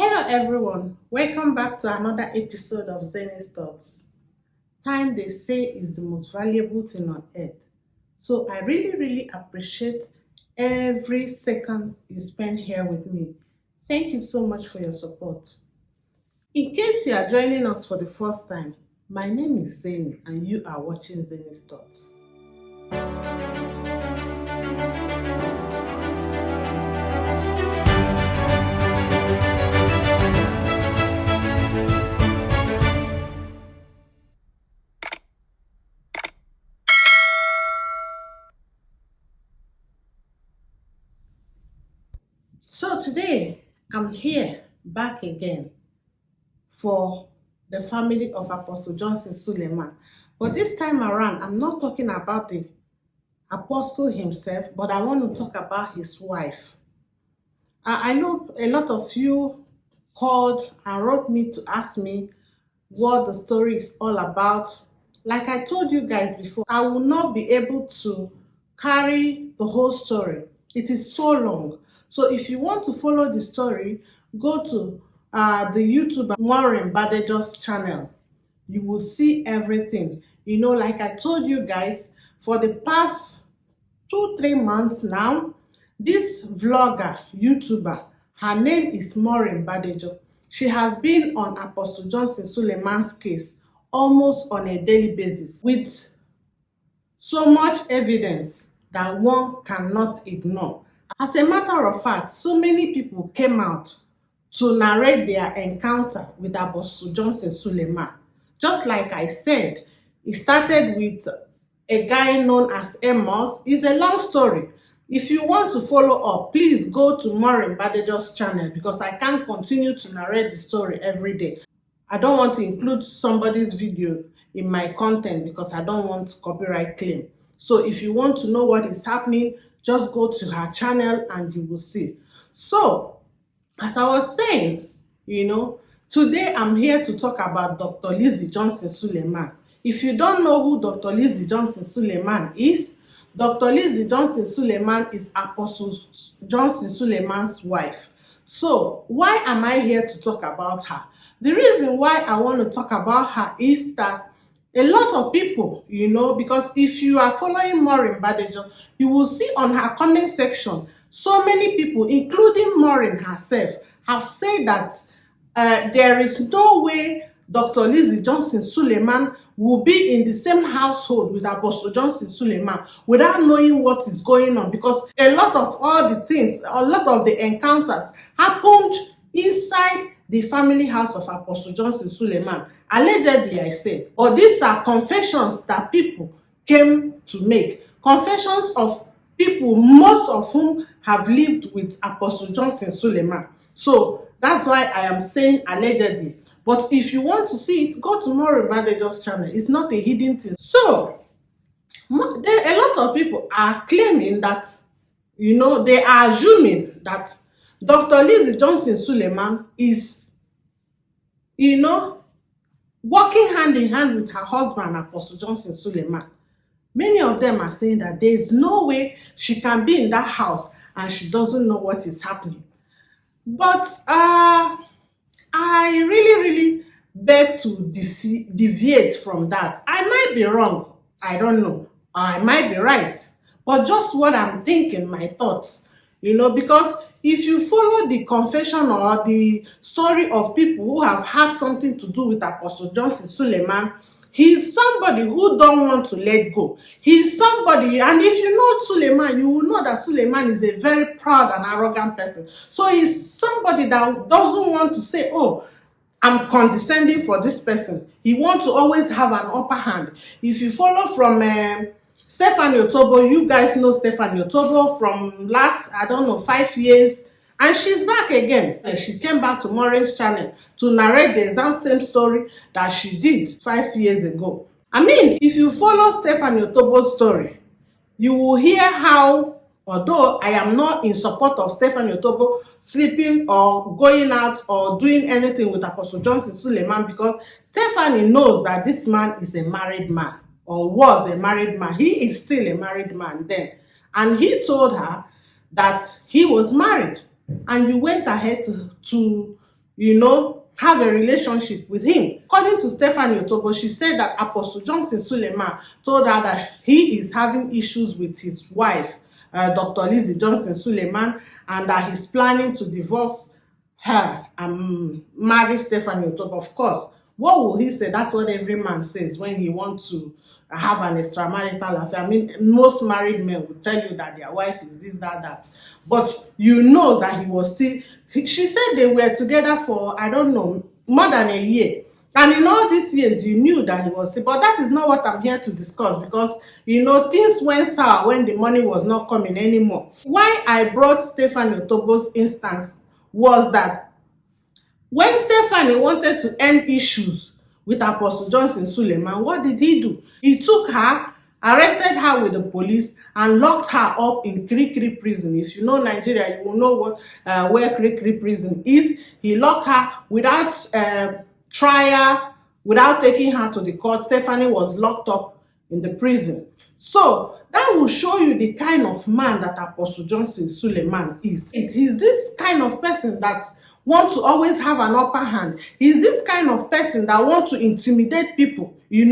Hello everyone, welcome back to another episode of 𝙏𝙗𝙧 Thoughts. Time they say is the most valuable thing on earth. So I really appreciate every second you spend here with me. Thank you so much for your support. In case you are joining us for the first time, my name is Zane and you are watching 𝙏𝙗𝙧 Thoughts. So today, I'm here back again for the family of Apostle Johnson Suleman. But this time around, I'm not talking about the apostle himself, but I want to talk about his wife. I know a lot of you called and wrote me to ask me what the story is all about. Like I told you guys before, I will not be able to carry the whole story. It is so long. So if you want to follow the story, go to the YouTuber 𝙏𝙗𝙖𝙣𝙠 𝙔𝙤𝙧 channel. You will see everything. You know, like I told you guys, for the past 2-3 months now, this vlogger, YouTuber, her name is 𝙏𝙗𝙖𝙣𝙠 𝙔𝙤𝙧. She has been on Apostle Johnson Suleman's case almost on a daily basis with so much evidence that one cannot ignore. As a matter of fact, so many people came out to narrate their encounter with Apostle Johnson Suleman. Just like I said, it started with a guy known as Amos. It's a long story. If you want to follow up, please go to 𝙏𝙗𝙖𝙣𝙠 𝙔𝙤𝙧 channel because I can't continue to narrate the story every day. I don't want to include somebody's video in my content because I don't want copyright claim. So if you want to know what is happening, just go to her channel and you will see. So, as I was saying, today I'm here to talk about Dr. Lizzy Johnson Suleman. If you don't know who Dr. Lizzy Johnson Suleman is, Dr. Lizzy Johnson Suleman is Apostle Johnson Suleman's wife. So, why am I here to talk about her? The reason why I want to talk about her is that a lot of people, because if you are following 𝙏𝙗𝙖𝙑 𝙔𝙤𝙧, you will see on her comment section, so many people, including 𝙏𝙗𝙖𝙑 herself, have said that there is no way Dr. Lizzy Johnson Suleman will be in the same household with Apostle Johnson Suleman without knowing what is going on, because a lot of all the things, a lot of the encounters happened inside the family house of Apostle Johnson Suleman. Allegedly, I said. Or these are confessions that people came to make. Confessions of people, most of whom have lived with Apostle Johnson Suleman. So that's why I am saying allegedly. But if you want to see it, go to 𝙏𝙗𝙖𝙑 𝙔𝙤𝙧 channel. It's not a hidden thing. So, a lot of people are claiming that, they are assuming that Dr. Lizzy Johnson Suleman is, working hand in hand with her husband, Apostle Johnson Suleman. Many of them are saying that there is no way she can be in that house and she doesn't know what is happening. But I really beg to deviate from that. I might be wrong, I don't know, or I might be right, but just what I'm thinking, my thoughts, because if you follow the confession or the story of people who have had something to do with Apostle Johnson Suleman, he's somebody who don't want to let go. He's somebody, and if you know Suleman, you will know that Suleman is a very proud and arrogant person. So he's somebody that doesn't want to say, oh, I'm condescending for this person. He wants to always have an upper hand. If you follow from Stephanie Otobo, you guys know Stephanie Otobo from last, 5 years, and she's back again. And she came back to 𝙏𝙗𝙖𝙑 channel to narrate the exact same story that she did 5 years ago. I mean, if you follow Stephanie Otobo's story, you will hear how, although I am not in support of Stephanie Otobo sleeping or going out or doing anything with Apostle Johnson Suleman, because Stephanie knows that this man is a married man, or was a married man. He is still a married man then. And he told her that he was married. And you went ahead to have a relationship with him. According to Stephanie Otobo, she said that Apostle Johnson Suleman told her that he is having issues with his wife, Dr. Lizzy Johnson Suleman, and that he's planning to divorce her and marry Stephanie Otobo. Of course, what will he say? That's what every man says when he wants to have an extramarital affair. I mean, most married men will tell you that their wife is this, that. But you know that he was still, she said they were together for, I don't know, more than a year. And in all these years, you knew that he was sick. But that is not what I'm here to discuss, because, things went sour when the money was not coming anymore. Why I brought Stephanie Otobo's instance was that when Stephanie wanted to end issues with Apostle Johnson Suleman, what did he do? He took her, arrested her with the police, and locked her up in Kirikiri prison. If you know Nigeria, you will know where Kirikiri prison is. He locked her without trial, without taking her to the court. Stephanie was locked up in the prison. So that will show you the kind of man that Apostle Johnson Suleman is. He's this kind of person that want to always have an upper hand. He's this kind of person that want to intimidate people. You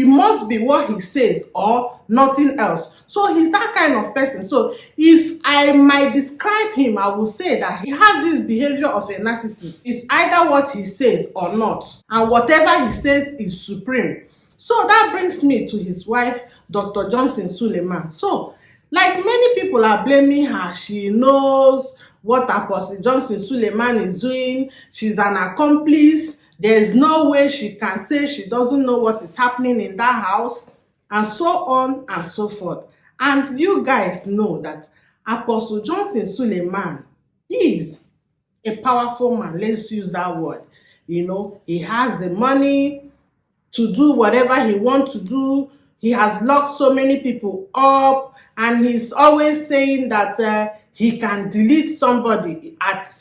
must be what he says or nothing else. So he's that kind of person. So if I might describe him, I will say that he has this behavior of a narcissist. It's either what he says or not. And whatever he says is supreme. So that brings me to his wife, Dr. Johnson Suleman. So, like many people are blaming her, she knows what Apostle Johnson Suleman is doing. She's an accomplice. There's no way she can say she doesn't know what is happening in that house, and so on and so forth. And you guys know that Apostle Johnson Suleman is a powerful man. Let's use that word. He has the money to do whatever he wants to do. He has locked so many people up, and he's always saying that he can delete somebody at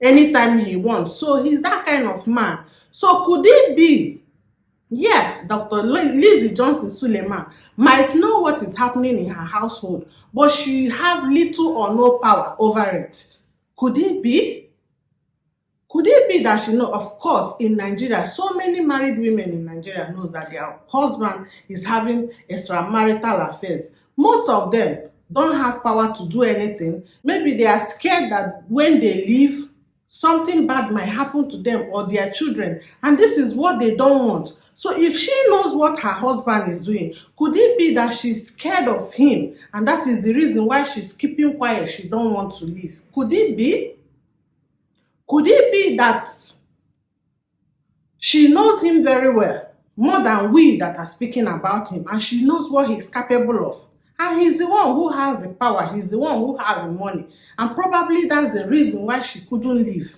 any time he wants. So he's that kind of man. So could it be, Dr. Lizzy Johnson Suleman might know what is happening in her household, but she have little or no power over it? Could it be? Could it be that she knows? Of course, in Nigeria, so many married women in Nigeria knows that their husband is having extramarital affairs. Most of them don't have power to do anything. Maybe they are scared that when they leave, something bad might happen to them or their children. And this is what they don't want. So if she knows what her husband is doing, could it be that she's scared of him? And that is the reason why she's keeping quiet. She don't want to leave. Could it be? Could it be that she knows him very well, more than we that are speaking about him, and she knows what he's capable of? And he's the one who has the power, he's the one who has the money, and probably that's the reason why she couldn't leave.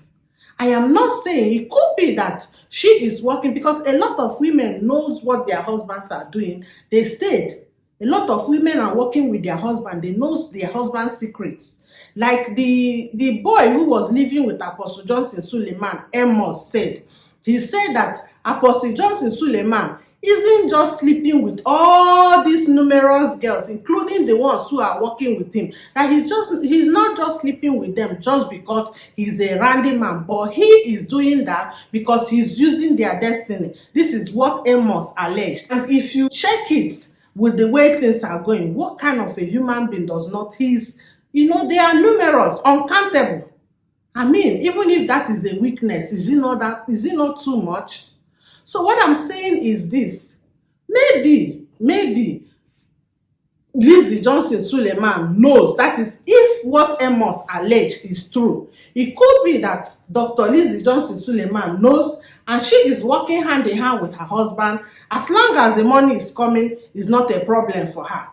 I am not saying it could be that she is working, because a lot of women knows what their husbands are doing. They stayed. A lot of women are working with their husband. They knows their husband's secrets. Like the boy who was living with Apostle Johnson Suleman, 𝙏𝙝𝙖𝙣 said. He said that Apostle Johnson Suleman isn't just sleeping with all these numerous girls, including the ones who are working with him. That he's not just sleeping with them just because he's a randy man, but he is doing that because he's using their destiny. This is what 𝙏𝙝𝙖𝙣 alleged. And if you check it with the way things are going, what kind of a human being does not? They are numerous, uncountable. I mean, even if that is a weakness, is it not too much? So what I'm saying is this: maybe Lizzy Johnson Suleman knows, that is, if what 𝙏𝙝𝙖𝙣 alleged is true, it could be that Dr. Lizzy Johnson Suleman knows, and she is working hand in hand with her husband. As long as the money is coming, it's not a problem for her.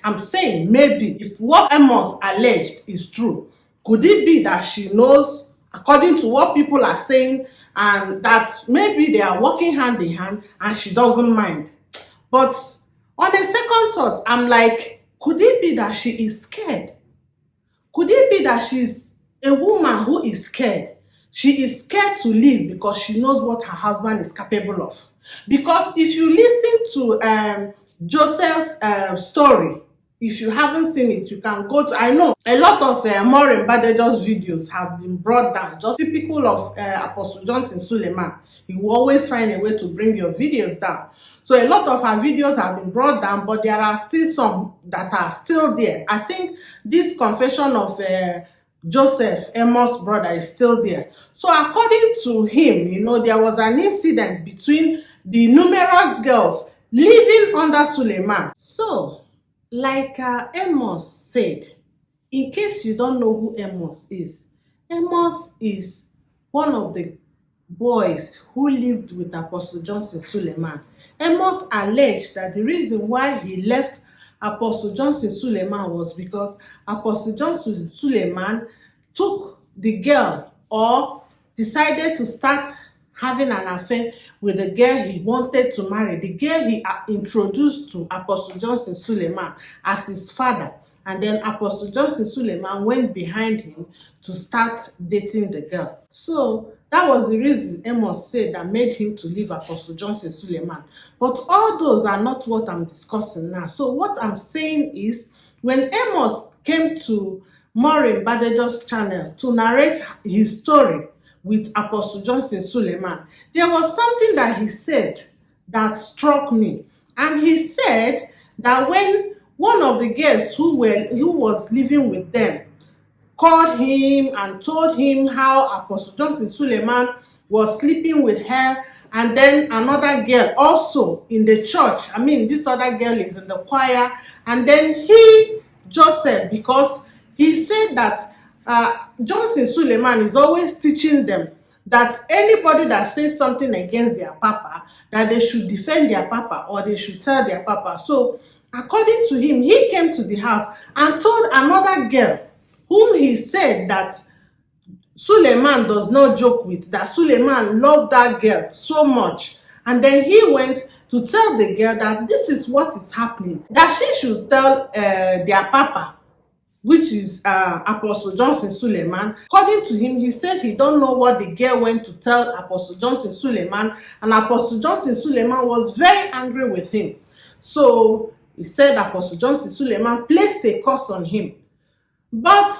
I'm saying maybe if what 𝙏𝙗𝙗 alleged is true, could it be that she knows, according to what people are saying, and that maybe they are working hand in hand and she doesn't mind? But on a second thought, I'm like, could it be that she is scared? Could it be that she's a woman who is scared? She is scared to leave because she knows what her husband is capable of. Because if you listen to Joseph's story, If you haven't seen it, you can go to, I know a lot of 𝙏𝙝𝙖𝙣 𝙁𝙗𝙗 videos have been brought down, just typical of Apostle Johnson Suleman. He will always find a way to bring your videos down. So a lot of our videos have been brought down, but there are still some that are still there. I think this confession of Joseph, Amos' brother, is still there. So according to him, you know, there was an incident between the numerous girls living under Suleman. So, like Amos said, in case you don't know who Amos is one of the boys who lived with Apostle Johnson Suleman. Amos alleged that the reason why he left Apostle Johnson Suleman was because Apostle Johnson Suleman took the girl, or decided to start having an affair with the girl he wanted to marry, the girl he introduced to Apostle Johnson Suleman as his father. And then Apostle Johnson Suleman went behind him to start dating the girl. So that was the reason Amos said that made him to leave Apostle Johnson Suleman. But all those are not what I'm discussing now. So what I'm saying is, when Amos came to 𝙏𝙗𝙖𝙣 𝙁𝙗𝙗 channel to narrate his story with Apostle Johnson Suleman, there was something that he said that struck me. And he said that when one of the girls who was living with them called him and told him how Apostle Johnson Suleman was sleeping with her, and then another girl also in the church, I mean, this other girl is in the choir, and then Joseph, because he said that Johnson Suleman is always teaching them that anybody that says something against their papa, that they should defend their papa, or they should tell their papa. So according to him, he came to the house and told another girl whom he said that Suleman does not joke with, that Suleman loved that girl so much. And then he went to tell the girl that this is what is happening, that she should tell their papa, which is Apostle Johnson Suleman. According to him, he said he don't know what the girl went to tell Apostle Johnson Suleman, and Apostle Johnson Suleman was very angry with him. So he said Apostle Johnson Suleman placed a curse on him. But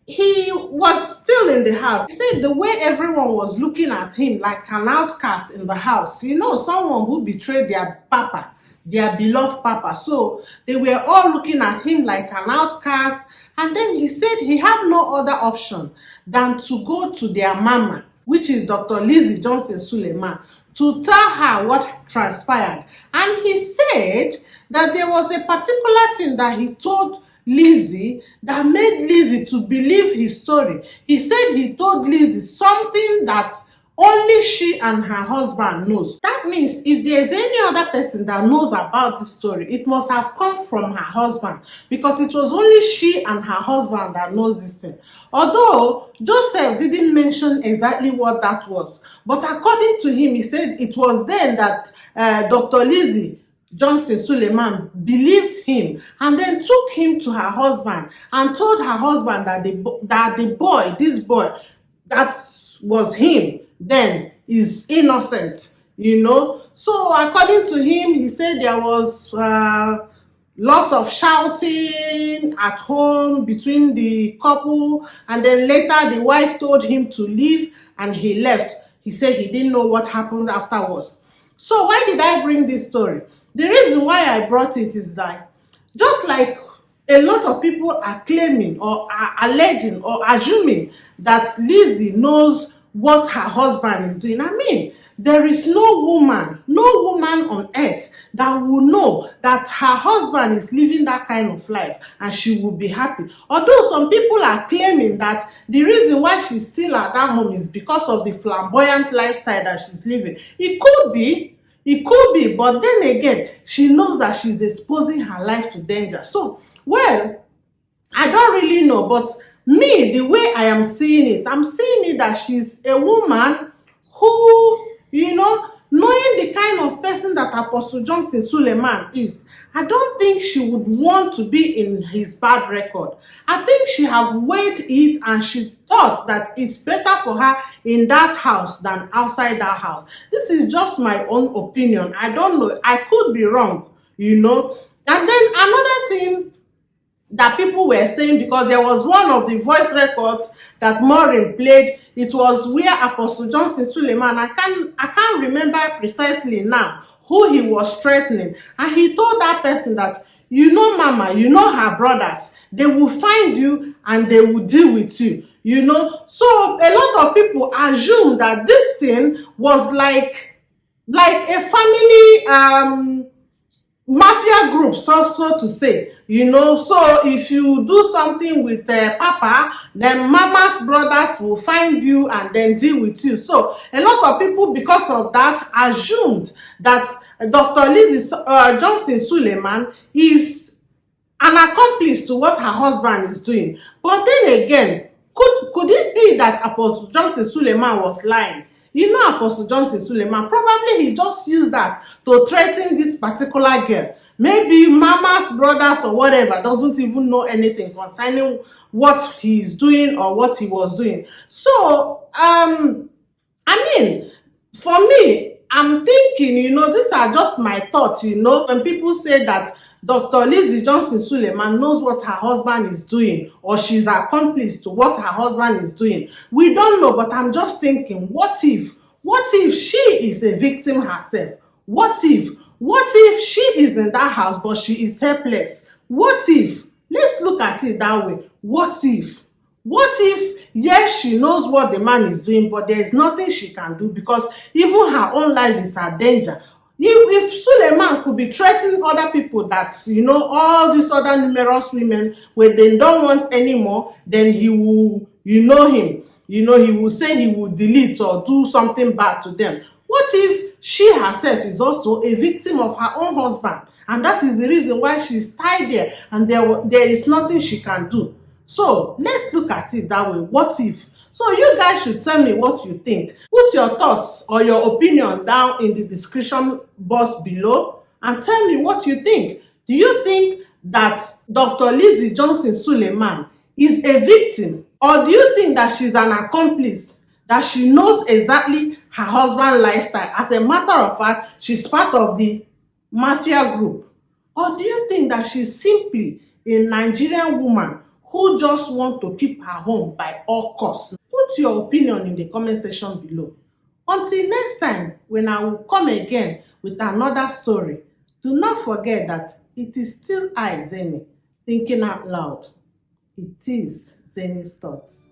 he was still in the house. He said the way everyone was looking at him like an outcast in the house, you know, someone who betrayed their papa, their beloved papa. So they were all looking at him like an outcast. And then he said he had no other option than to go to their mama, which is Dr. Lizzy Johnson Suleman, to tell her what transpired. And he said that there was a particular thing that he told Lizzy that made Lizzy to believe his story. He said he told Lizzy something that only she and her husband knows. That means if there's any other person that knows about this story, it must have come from her husband, because it was only she and her husband that knows this thing. Although Joseph didn't mention exactly what that was, but according to him, he said it was then that Dr. Lizzy Johnson Suleman believed him and then took him to her husband and told her husband that this boy that was him then is innocent, you know. So according to him, he said there was lots of shouting at home between the couple, and then later the wife told him to leave and he left. He said he didn't know what happened afterwards. So why did I bring this story? The reason why I brought it is that just like a lot of people are claiming or are alleging or assuming that Lizzy knows what her husband is doing. I mean, there is no woman on earth that will know that her husband is living that kind of life and she will be happy. Although some people are claiming that the reason why she's still at that home is because of the flamboyant lifestyle that she's living. It could be, but then again, she knows that she's exposing her life to danger. So, well, I don't really know, but me, the way I am seeing it, I'm seeing it that she's a woman who, you know, knowing the kind of person that Apostle Johnson Suleman is, I don't think she would want to be in his bad record. I think she have weighed it and she thought that it's better for her in that house than outside that house. This is just my own opinion. I don't know. I could be wrong, you know. And then another thing that people were saying, because there was one of the voice records that Maureen played, it was where Apostle Johnson Suleman, I can't remember precisely now who he was threatening, and he told that person that, you know, mama, you know her brothers, they will find you and they will deal with you, you know. So a lot of people assume that this thing was like a family mafia group, so to say, you know. So if you do something with papa, then mama's brothers will find you and then deal with you. So a lot of people, because of that, assumed that Dr. Lizzy Johnson Suleman is an accomplice to what her husband is doing. But then again, could it be that Apostle Johnson Suleman was lying? You know, Apostle Johnson Suleman, probably he just used that to threaten this particular girl. Maybe mama's brothers or whatever doesn't even know anything concerning what he is doing or what he was doing. So, I mean, for me, I'm thinking, you know, these are just my thoughts, you know. When people say that Dr. Lizzy Johnson Suleman knows what her husband is doing, or she's accomplice to what her husband is doing, we don't know, but I'm just thinking, what if she is a victim herself? What if she is in that house but she is helpless? What if, let's look at it that way, what if yes, she knows what the man is doing, but there is nothing she can do, because even her own life is at danger. If Suleman could be threatening other people that, you know, all these other numerous women, where they don't want anymore, then he will, you know him, you know, he will say he will delete or do something bad to them. What if she herself is also a victim of her own husband, and that is the reason why she's tied there, and there is nothing she can do? So let's look at it that way. What if? So you guys should tell me what you think. Put your thoughts or your opinion down in the description box below and tell me what you think. Do you think that Dr. Lizzy Johnson Suleman is a victim, or do you think that she's an accomplice, that she knows exactly her husband's lifestyle? As a matter of fact, she's part of the mafia group. Or do you think that she's simply a Nigerian woman who just want to keep her home by all costs? Put your opinion in the comment section below. Until next time, when I will come again with another story, do not forget that it is still I, Zenny, thinking out loud. It is Zenny's thoughts.